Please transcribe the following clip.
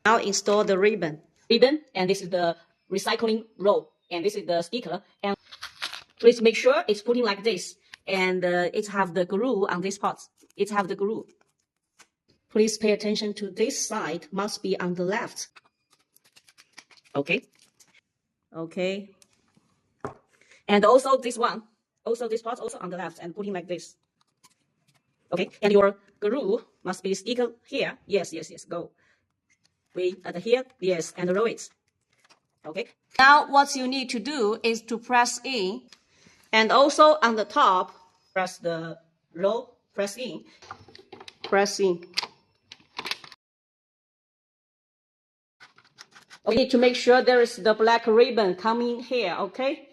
Now install the ribbon. And this is the recycling roll, and this is the sticker. And please make sure it's putting like this, and it have the glue on this part. It have the glue. Please pay attention to this side. Must be on the left. Okay. Okay. And also this one. Also this part also on the left and putting like this. Okay. And your glue must be sticker here. Yes. Go. We at here. Yes. And roll it. Okay. Now what you need to do is to press in, and also on the top, press the roll, press in. Press in. We need to make sure there is the black ribbon coming here, okay?